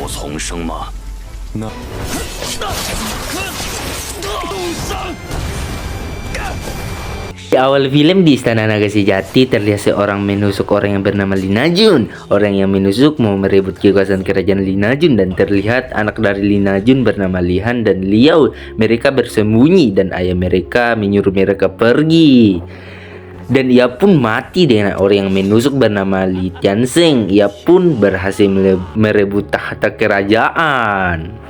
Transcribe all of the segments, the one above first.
重生吗？那 Di awal film di Istana Naga Sejati terlihat seorang menusuk orang yang bernama Lina Jun. Orang yang menusuk mau merebut kekuasaan kerajaan Lina Jun dan terlihat anak dari Lina Jun bernama Lihan dan Liao. Mereka bersembunyi dan ayah mereka menyuruh mereka pergi. Dan ia pun mati dengan orang yang menusuk bernama Li Tianxing. Ia pun berhasil merebut tahta kerajaan.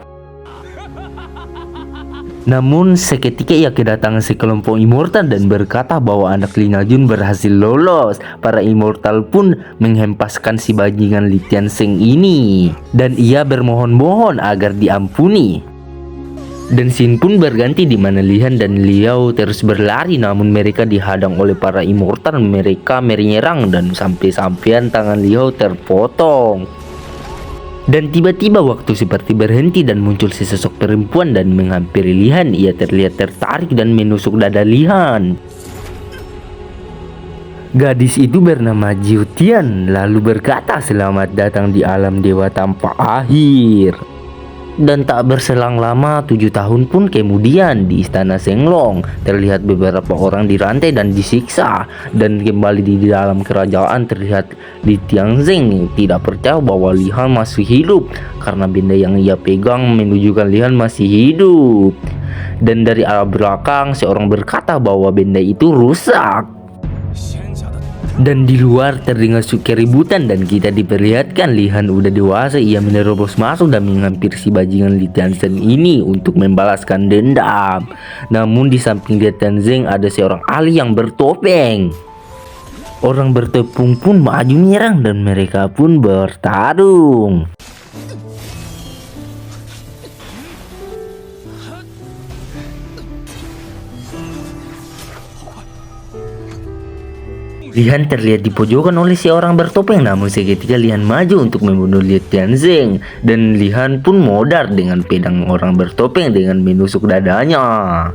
Namun seketika ia kedatangan sekelompok immortal dan berkata bahwa anak Lina Jun berhasil lolos. Para immortal pun menghempaskan si bajingan Li Tianxing ini dan ia bermohon-mohon agar diampuni. Dan scene pun berganti di mana Lihan dan Liao terus berlari, namun mereka dihadang oleh para immortal. Mereka menyerang dan sampai-sampian tangan Liao terpotong. Dan tiba-tiba waktu seperti berhenti dan muncul sesosok perempuan dan menghampiri Lihan. Ia terlihat tertarik dan menusuk dada Lihan. Gadis itu bernama Jiu Tian lalu berkata, "Selamat datang di alam dewa tanpa akhir." Dan tak berselang lama, 7 tahun pun kemudian di istana Shenglong terlihat beberapa orang dirantai dan disiksa. Dan kembali di dalam kerajaan terlihat Li Tianxing tidak percaya bahwa Lihan masih hidup karena benda yang ia pegang menunjukkan Lihan masih hidup. Dan dari arah belakang seorang berkata bahwa benda itu rusak. Dan di luar terdengar keributan dan kita diperlihatkan Lihan udah dewasa. Ia menerobos masuk dan menghampiri si bajingan Li Tianxing ini untuk membalaskan dendam. Namun di samping Li Tianxing ada seorang ahli yang bertopeng. Orang bertopeng pun maju menyerang dan mereka pun bertarung. Lihan terlihat dipojokan oleh si orang bertopeng, namun seketika Lihan maju untuk membunuh Li Tianxing dan Lihan pun modar dengan pedang orang bertopeng dengan menusuk dadanya.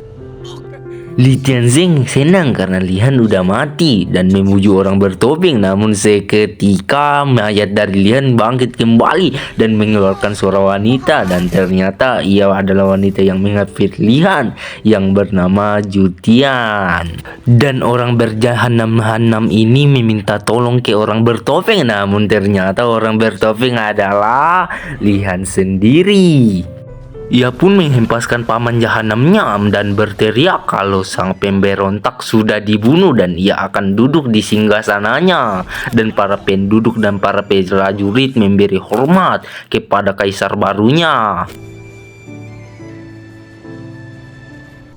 Li Tianxing senang karena Lihan udah mati dan memuju orang bertopeng, namun seketika mayat dari Lihan bangkit kembali dan mengeluarkan suara wanita, dan ternyata ia adalah wanita yang menghampiri Lihan yang bernama Jutian. Dan orang berjahanam-hanam ini meminta tolong ke orang bertopeng, namun ternyata orang bertopeng adalah Lihan sendiri. Ia pun menghempaskan paman jahanamnya dan berteriak kalau sang pemberontak sudah dibunuh dan ia akan duduk di singgasananya. Dan para penduduk dan para prajurit memberi hormat kepada kaisar barunya.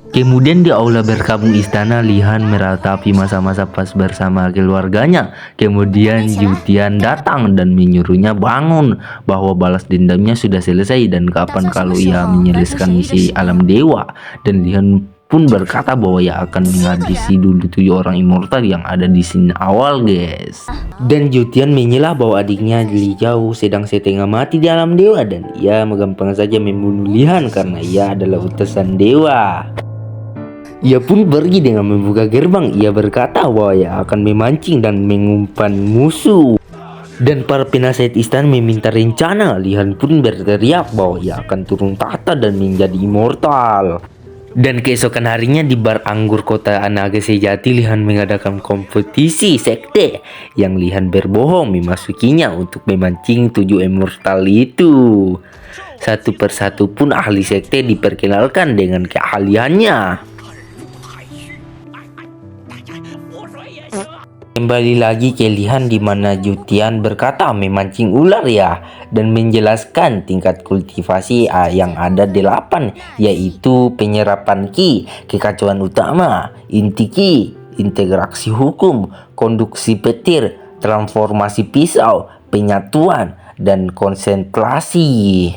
Kemudian di aula berkabung istana, Lihan meratapi masa-masa pas bersama keluarganya. Kemudian Jutian datang dan menyuruhnya bangun bahwa balas dendamnya sudah selesai dan kapan kalau ia menyelesaikan misi alam dewa. Dan Lihan pun berkata bahwa ia akan menghabisi dulu 7 orang immortal yang ada di sini awal, guys. Dan Jutian menyelah bahwa adiknya Liao sedang setengah mati di alam dewa dan ia gampang saja membunuh Lihan karena ia adalah utusan dewa. Ia pun pergi dengan membuka gerbang. Ia berkata bahwa ia akan memancing dan mengumpan musuh. Dan para penasihat istana meminta rencana. Lihan pun berteriak bahwa ia akan turun tahta dan menjadi immortal. Dan keesokan harinya di bar anggur kota Naga Sejati, Lihan mengadakan kompetisi sekte yang Lihan berbohong memasukinya untuk memancing 7 immortal itu. Satu persatu pun ahli sekte diperkenalkan dengan keahliannya. Kembali lagi ke Lihan di mana Jutian berkata memancing ular ya, dan menjelaskan tingkat kultivasi yang ada 8, yaitu penyerapan ki, kekacauan utama, inti ki, integrasi hukum, konduksi petir, transformasi pisau, penyatuan, dan konsentrasi.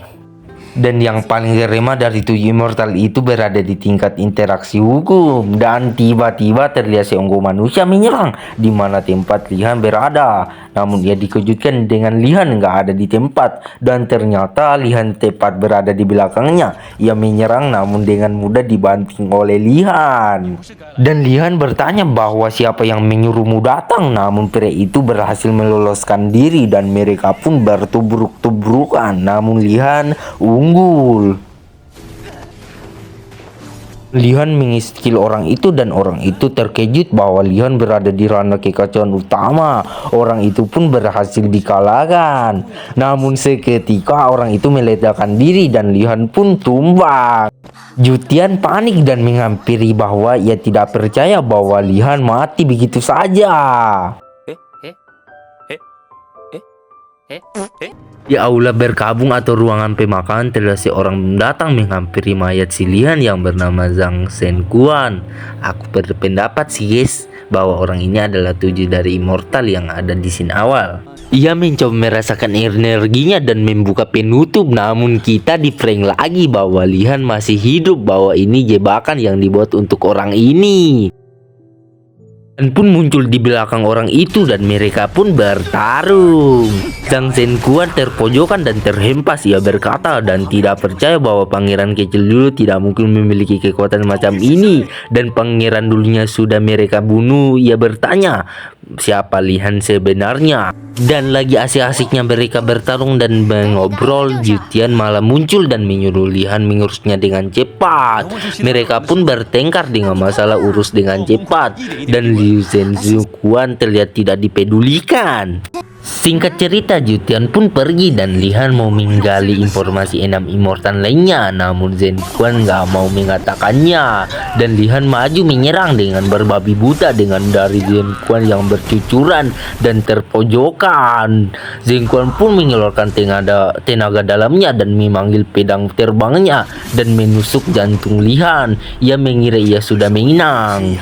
Dan yang paling remah dari 7 immortal itu berada di tingkat interaksi hukum. Dan tiba-tiba terlihat seonggok manusia menyerang di mana tempat Lihan berada. Namun ia dikejutkan dengan Lihan nggak ada di tempat. Dan ternyata Lihan tepat berada di belakangnya. Ia menyerang namun dengan mudah dibanting oleh Lihan. Dan Lihan bertanya bahwa siapa yang menyuruhmu datang. Namun pria itu berhasil meloloskan diri dan mereka pun bertubruk-tubrukan. Namun Lihan unggul. Lihan mengiskill orang itu dan orang itu terkejut bahwa Lihan berada di ranah kekacauan utama. Orang itu pun berhasil dikalahkan. Namun seketika orang itu meledakkan diri dan Lihan pun tumbang. Jutian panik dan menghampiri bahwa ia tidak percaya bahwa Lihan mati begitu saja. Di aula berkabung atau ruangan pemakaman terlihat seorang datang menghampiri mayat si Lihan yang bernama Zhang Shenquan. Aku berpendapat sih guys bahwa orang ini adalah 7 dari immortal yang ada di scene awal. Ia mencoba merasakan energinya dan membuka penutup, namun kita di prank lagi bahwa Lihan masih hidup, bahwa ini jebakan yang dibuat untuk orang ini. Dan pun muncul di belakang orang itu dan mereka pun bertarung. Zhang Shenquan terpojokan dan terhempas. Ia berkata dan tidak percaya bahwa pangeran kecil dulu tidak mungkin memiliki kekuatan macam ini. Dan pangeran dulunya sudah mereka bunuh. Ia bertanya siapa Lihan sebenarnya. Dan lagi asik-asiknya mereka bertarung dan mengobrol, Jutian malah muncul dan menyuruh Lihan mengurusnya dengan cepat. Mereka pun bertengkar dengan masalah urus dengan cepat. Dan Liu Zhenquan terlihat tidak dipedulikan. Singkat cerita, Jutian pun pergi dan Lihan mau menggali informasi 6 immortal lainnya. Namun Zhenquan nggak mau mengatakannya. Dan Lihan maju menyerang dengan berbabi buta dengan dari Zhenquan yang bercucuran dan terpojokan. Zhenquan pun mengeluarkan tenaga dalamnya dan memanggil pedang terbangnya dan menusuk jantung Lihan. Ia mengira ia sudah menang.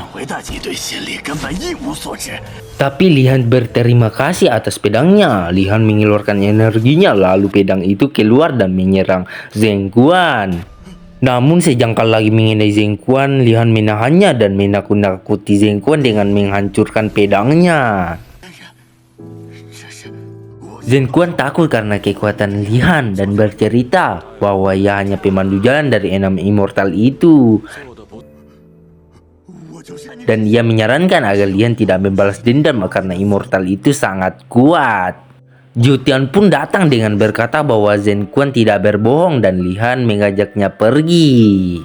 Tapi Lihan berterima kasih atas pedangnya. Lihan mengeluarkan energinya lalu pedang itu keluar dan menyerang Zhenquan. Namun sejangkal lagi mengenai Zhenquan, Lihan menahannya dan menakut-nakuti Zhenquan dengan menghancurkan pedangnya. Zhenquan takut karena kekuatan Lihan dan bercerita bahwa ia hanya pemandu jalan dari 6 immortal itu. Dan ia menyarankan agar Lihan tidak membalas dendam karena immortal itu sangat kuat. Jutian pun datang dengan berkata bahwa Zhenquan tidak berbohong dan Lihan mengajaknya pergi.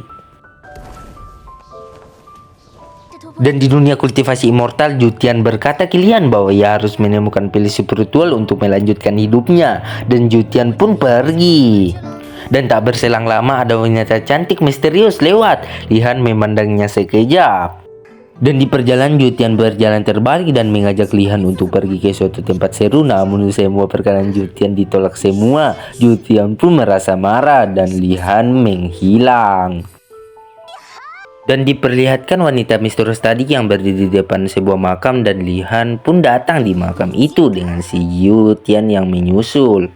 Dan di dunia kultivasi immortal, Jutian berkata ke Lihan bahwa ia harus menemukan pilih spiritual untuk melanjutkan hidupnya. Dan Jutian pun pergi. Dan tak berselang lama ada wanita cantik misterius lewat. Lihan memandangnya sekejap. Dan di perjalanan Jutian berjalan terbalik dan mengajak Lihan untuk pergi ke suatu tempat seru. Namun semua perkataan Jutian ditolak semua. Jutian pun merasa marah dan Lihan menghilang. Dan diperlihatkan wanita misterius tadi yang berdiri di depan sebuah makam dan Lihan pun datang di makam itu dengan si Jutian yang menyusul.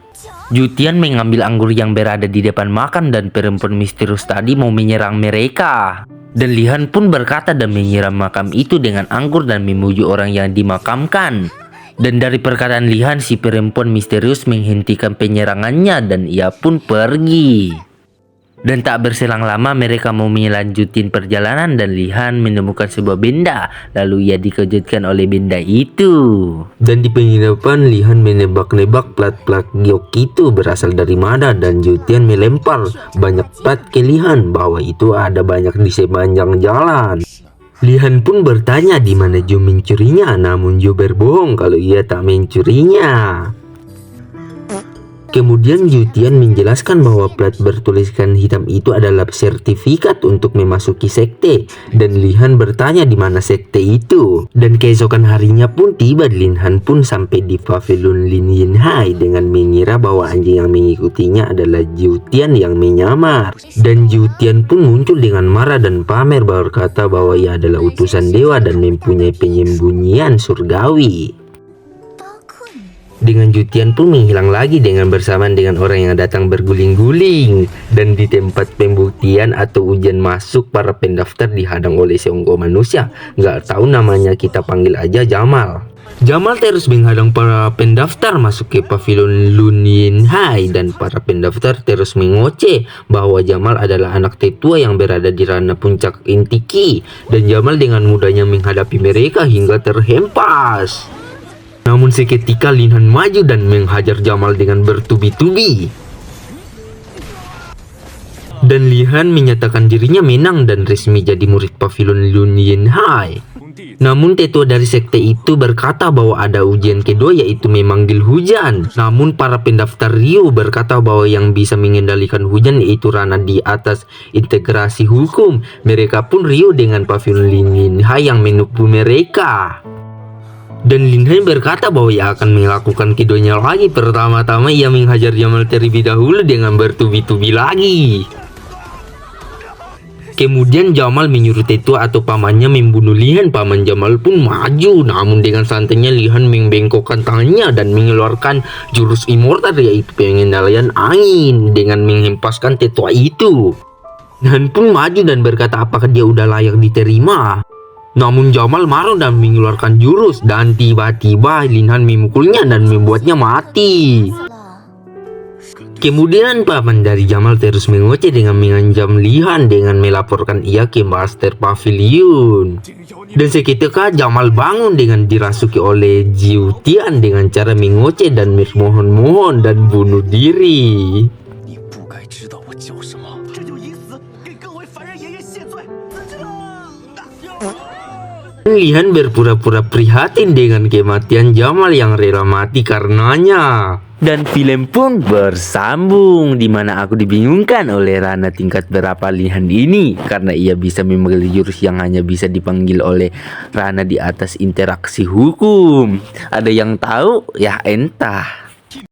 Jutian mengambil anggur yang berada di depan makam dan perempuan misterius tadi mau menyerang mereka. Dan Lihan pun berkata dan menyiram makam itu dengan anggur dan memuji orang yang dimakamkan. Dan dari perkataan Lihan, si perempuan misterius menghentikan penyerangannya dan ia pun pergi. Dan tak berselang lama mereka mau melanjutkan perjalanan dan Lihan menemukan sebuah benda. Lalu ia dikejutkan oleh benda itu. Dan di penginapan Lihan menebak-nebak plat-plat giok itu berasal dari mana. Dan Jutian melempar banyak plat ke Lihan bahwa itu ada banyak di sepanjang jalan. Lihan pun bertanya di mana Jo mencurinya, namun Jo berbohong kalau ia tak mencurinya. Kemudian Jutian menjelaskan bahwa plat bertuliskan hitam itu adalah sertifikat untuk memasuki sekte. Dan Lihan bertanya di mana sekte itu. Dan keesokan harinya pun tiba, Lihan pun sampai di pavilion Lin Yinhai dengan mengira bahwa anjing yang mengikutinya adalah Jutian yang menyamar. Dan Jutian pun muncul dengan marah dan pamer berkata bahwa ia adalah utusan dewa dan mempunyai penyembunyian surgawi. Dengan Jutian pun menghilang lagi dengan bersamaan dengan orang yang datang berguling-guling. Dan di tempat pembuktian atau ujian masuk, para pendaftar dihadang oleh seonggok manusia. Nggak tahu namanya, kita panggil aja Jamal. Jamal terus menghadang para pendaftar masuk ke pavilion Lun Yin Hai, dan para pendaftar terus mengoceh bahwa Jamal adalah anak tetua yang berada di ranah puncak Intiki, dan Jamal dengan mudahnya menghadapi mereka hingga terhempas. Namun seketika Lin Han maju dan menghajar Jamal dengan bertubi-tubi. Dan Lin Han menyatakan dirinya menang dan resmi jadi murid pavilion Lun Yin Hai. Namun tetua dari sekte itu berkata bahwa ada ujian kedua, yaitu memanggil hujan. Namun para pendaftar Ryu berkata bahwa yang bisa mengendalikan hujan yaitu ranah di atas integrasi hukum. Mereka pun Ryu dengan pavilion Lin Yin Hai yang menipu mereka. Dan Lin Hai berkata bahwa ia akan melakukan keduanya lagi. Pertama-tama ia menghajar Jamal terlebih dahulu dengan bertubi-tubi lagi. Kemudian Jamal menyuruh tetua atau pamannya membunuh Lin Han. Paman Jamal pun maju, namun dengan santainya Lin Han membengkokkan tangannya dan mengeluarkan jurus immortal, yaitu pengendalian angin, dengan menghempaskan tetua itu. Lin Han pun maju dan berkata apakah dia udah layak diterima. Namun Jamal marah dan mengeluarkan jurus, dan tiba-tiba Lin Han memukulnya dan membuatnya mati. Kemudian paman dari Jamal terus mengoceh dengan mengancam Lin Han dengan melaporkan ia ke Master Pavilion. Dan seketika Jamal bangun dengan dirasuki oleh Jutian dengan cara mengoceh dan memohon-mohon dan bunuh diri. Lin Han berpura-pura prihatin dengan kematian Jamal yang rela mati karenanya. Dan film pun bersambung, dimana aku dibingungkan oleh Rana tingkat berapa Lin Han ini, karena ia bisa memanggil jurus yang hanya bisa dipanggil oleh Rana di atas interaksi hukum. Ada yang tahu? Ya entah.